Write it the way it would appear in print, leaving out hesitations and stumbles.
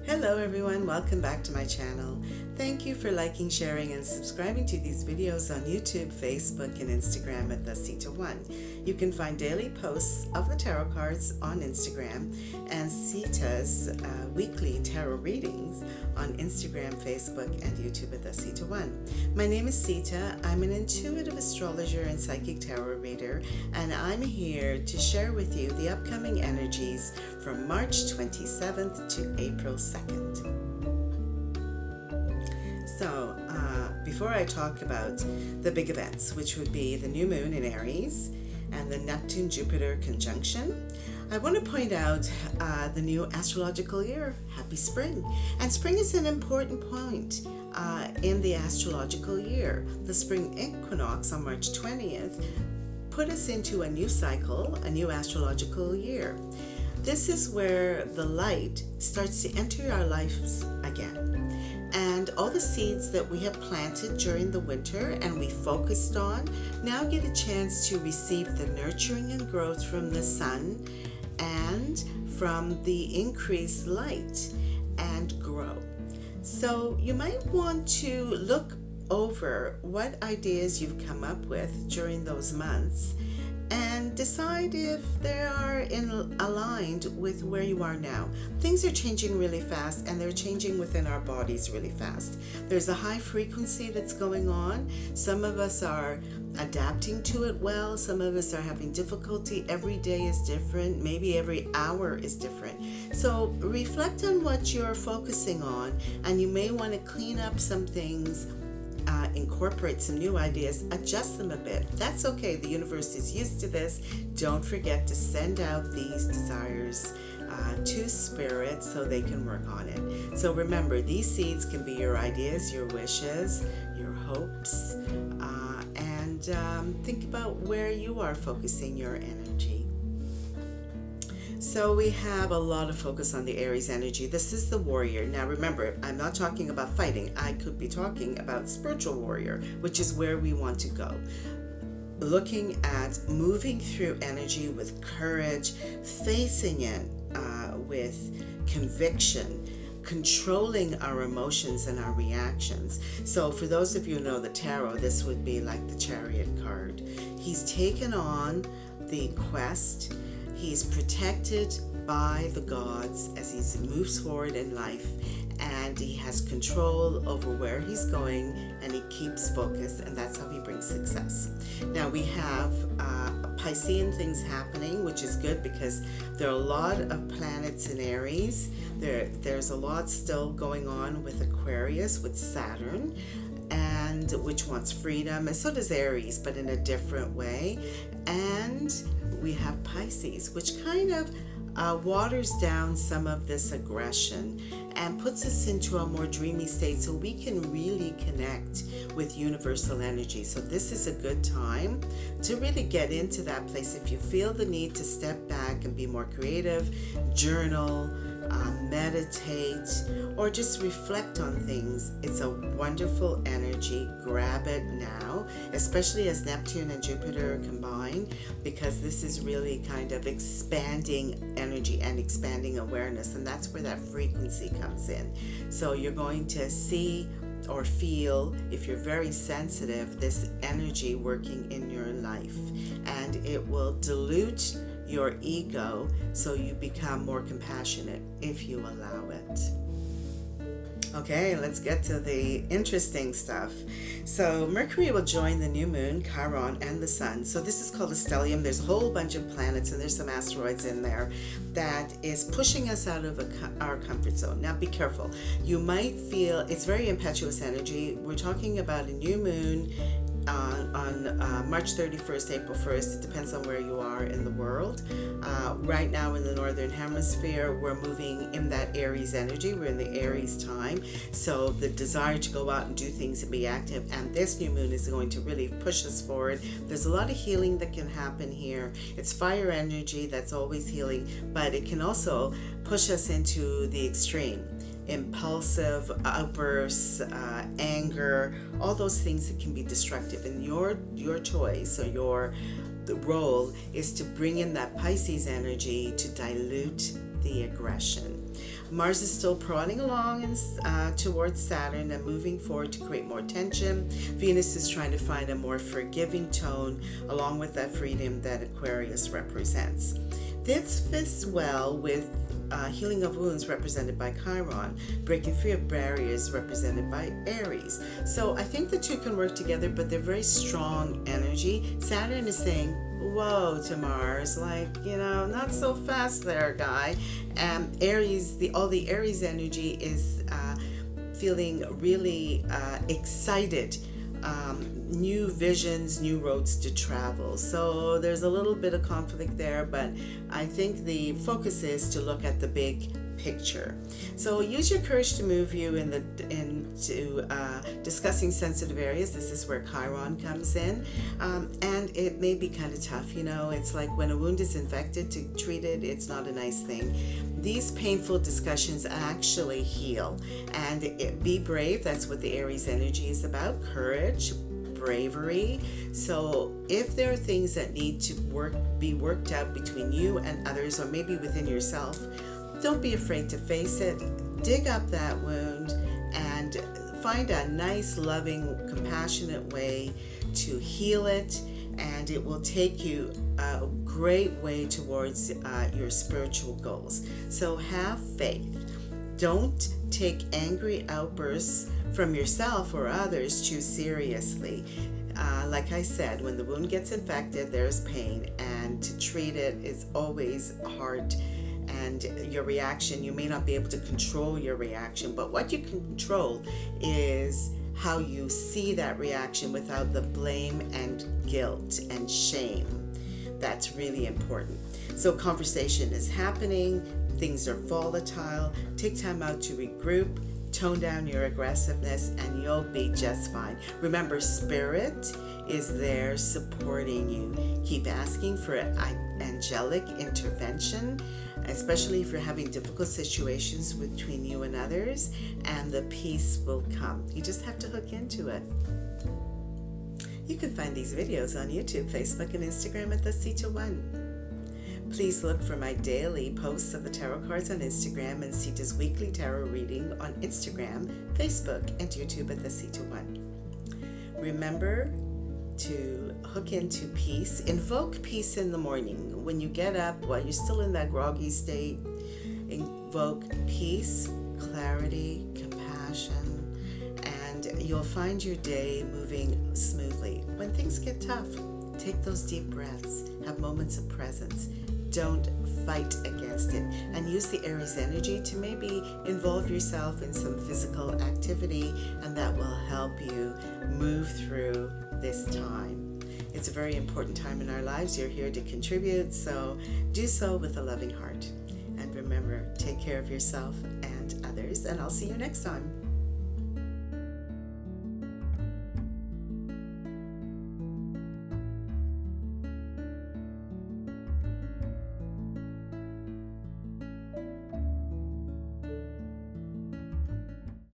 Hello everyone, welcome back to my channel. Thank you for liking, sharing, and subscribing to these videos on YouTube, Facebook, and Instagram at the Sita One. You can find daily posts of the tarot cards on Instagram and Sita's weekly tarot readings on Instagram, Facebook, and YouTube at the Sita One. My name is Sita. I'm an intuitive astrologer and psychic tarot reader, and I'm here to share with you the upcoming energies from March 27th to April 2nd. So, before I talk about the big events, which would be the new moon in Aries and the Neptune-Jupiter conjunction, I want to point out the new astrological year. Happy spring. And spring is an important point in the astrological year. The spring equinox on March 20th put us into a new cycle, a new astrological year. This is where the light starts to enter our lives again. And all the seeds that we have planted during the winter and we focused on now get a chance to receive the nurturing and growth from the sun and from the increased light and grow. So you might want to look over what ideas you've come up with during those months and decide if they are aligned with where you are now. Things are changing really fast, and they're changing within our bodies really fast. There's a high frequency that's going on. Some of us are adapting to it well. Some of us are having difficulty. Every day is different. Maybe every hour is different. So reflect on what you're focusing on, and you may want to clean up some things, incorporate some new ideas, adjust them a bit. That's okay. The universe is used to this. Don't forget to send out these desires to spirit so they can work on it. So remember, these seeds can be your ideas, your wishes, your hopes, and think about where you are focusing your energy. So we have a lot of focus on the Aries energy. This is the warrior. Now remember, I'm not talking about fighting. I could be talking about spiritual warrior, which is where we want to go. Looking at moving through energy with courage, facing it with conviction, controlling our emotions and our reactions. So for those of you who know the tarot, this would be like the Chariot card. He's taken on the quest. He's protected by the gods as he moves forward in life, and he has control over where he's going, and he keeps focused, and that's how he brings success. Now we have Piscean things happening, which is good because there are a lot of planets in Aries. There's a lot still going on with Aquarius, with Saturn, and which wants freedom, and so does Aries, but in a different way. And we have Pisces, which kind of waters down some of this aggression and puts us into a more dreamy state so we can really connect with universal energy. So this is a good time to really get into that place. If you feel the need to step back and be more creative, journal, meditate, or just reflect on things, it's a wonderful energy. Grab it now, especially as Neptune and Jupiter combine, because this is really kind of expanding energy and expanding awareness, and that's where that frequency comes in. So you're going to see or feel, if you're very sensitive, this energy working in your life, and it will dilute your ego so you become more compassionate if you allow it. Okay, let's get to the interesting stuff. So Mercury will join the new moon, Chiron, and the sun. So this is called a stellium. There's a whole bunch of planets, and there's some asteroids in there that is pushing us out of our comfort zone. Now be careful. You might feel it's very impetuous energy. We're talking about a new moon on March 31st, April 1st. It depends on where you are in the world. Right now in the northern hemisphere, we're moving in that Aries energy. We're in the Aries time. So the desire to go out and do things and be active, and this new moon is going to really push us forward. There's a lot of healing that can happen here. It's fire energy that's always healing, but it can also push us into the extreme. Impulsive outbursts, anger, all those things that can be destructive. And your choice or the role is to bring in that Pisces energy to dilute the aggression. Mars is still prodding along towards Saturn and moving forward to create more tension. Venus is trying to find a more forgiving tone along with that freedom that Aquarius represents. This fits well with healing of wounds represented by Chiron, breaking free of barriers represented by Aries. So I think the two can work together, but they're very strong energy. Saturn is saying, whoa, to Mars, like, not so fast there, guy. And Aries, all the Aries energy is feeling really excited. New visions, new roads to travel. So there's a little bit of conflict there, but I think the focus is to look at the big picture. So use your courage to move you into discussing sensitive areas. This is where Chiron comes in, and it may be kind of tough. It's like when a wound is infected, to treat it, it's not a nice thing. These painful discussions actually heal, and be brave. That's what the Aries energy is about: courage, bravery. So if there are things that need to be worked out between you and others, or maybe within yourself, don't be afraid to face it. Dig up that wound and find a nice, loving, compassionate way to heal it, and it will take you a great way towards your spiritual goals. So have faith. Don't take angry outbursts from yourself or others too seriously. Like I said, when the wound gets infected, there's pain, and to treat it is always hard. And your reaction, you may not be able to control your reaction, but what you can control is how you see that reaction without the blame and guilt and shame. That's really important. So conversation is happening, things are volatile. Take time out to regroup, tone down your aggressiveness, and you'll be just fine. Remember, Spirit is there supporting you. Keep asking for angelic intervention, especially if you're having difficult situations between you and others, and the peace will come. You just have to hook into it. You can find these videos on YouTube, Facebook, and Instagram at the Sita One. Please look for my daily posts of the tarot cards on Instagram and Sita's weekly tarot reading on Instagram, Facebook, and YouTube at the Sita One. Remember to hook into peace. Invoke peace in the morning. When you get up, while you're still in that groggy state, invoke peace, clarity, compassion, and you'll find your day moving smoothly. When things get tough, take those deep breaths, have moments of presence. Don't fight against it, and use the Aries energy to maybe involve yourself in some physical activity, and that will help you move through this time. It's a very important time in our lives. You're here to contribute, so do so with a loving heart. And remember, take care of yourself and others, and I'll see you next time.